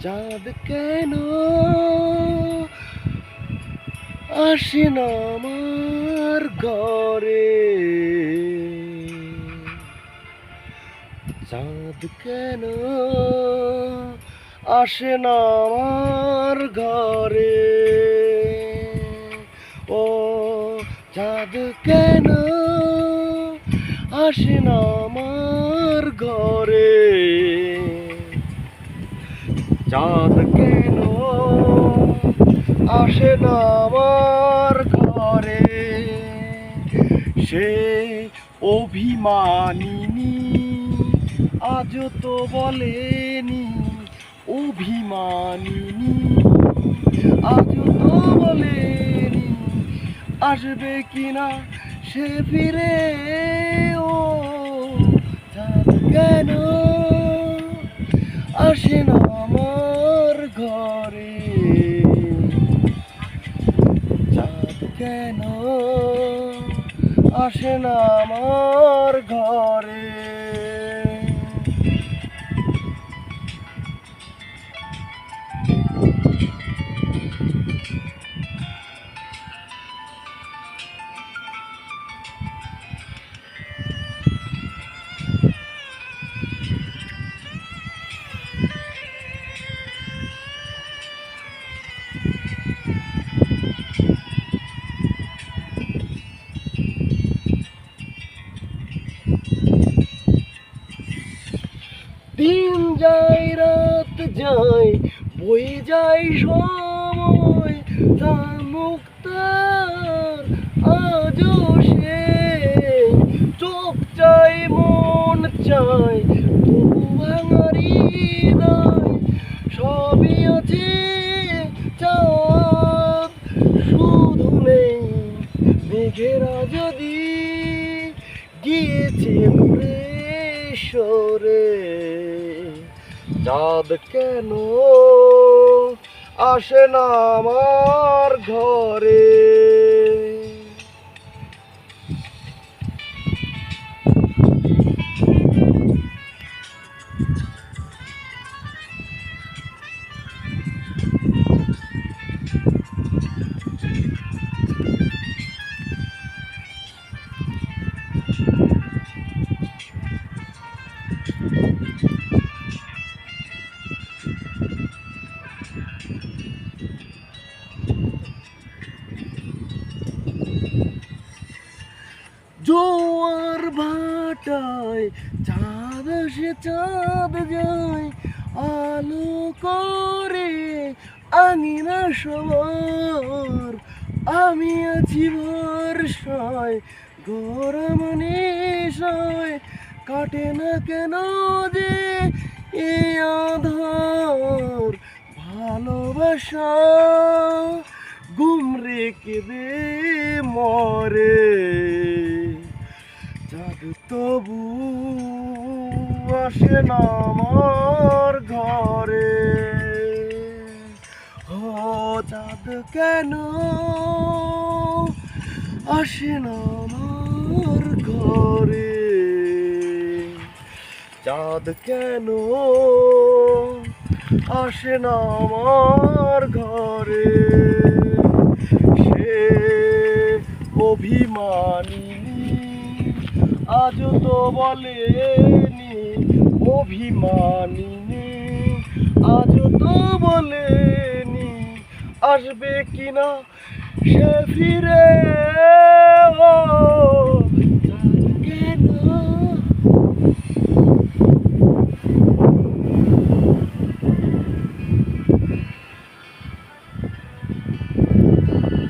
চাঁদ কেন আসে না আমার ঘরে, চাঁদ কেন আসে না আমার ঘরে, ও চাঁদ কেন আসে না আমার ঘরে, চাঁদ কেন আসে না আমার ঘরে, সে অভিমানিনী আজও তো বলেনি, অভিমানিনী আজও তো বলেনি আসবে কিনা সে ফিরে, ও চাঁদ কেন আসে না আমার ঘরে, চাঁদ কেন আসে না আমার ঘরে। দিন যায় রাত যায় বয়ে যায় সময়, তার মুক্তার আজও সে চোখ চাই মন চাই তবু ভাঙারি হৃদয়, সবই আছে চাঁদ শুধু নেই মেঘেরা যদি গিয়েছে ঘুরে সরে, চাঁদ কেন আসে না আমার ঘরে। জোয়ার ভাটায় চাঁদ আসে চাঁদ যায়, আলো করে আঙিনা সবার, আমি আছি ভরসায় গরম নেশায়, কাটে না কেন যে এ আধার, ভালোবাসা গুম রেখে দে মরে, চাঁদ তবু আসে না আমার ঘরে, ও চাঁদ কেন আসে না আমার ঘরে, চাঁদ কেন আসে না আমার ঘরে, সে অভিমানিনী আজও তো বলেনি, অভিমানিনী আজও তো বলেনি আসবে কিনা সে ফিরে।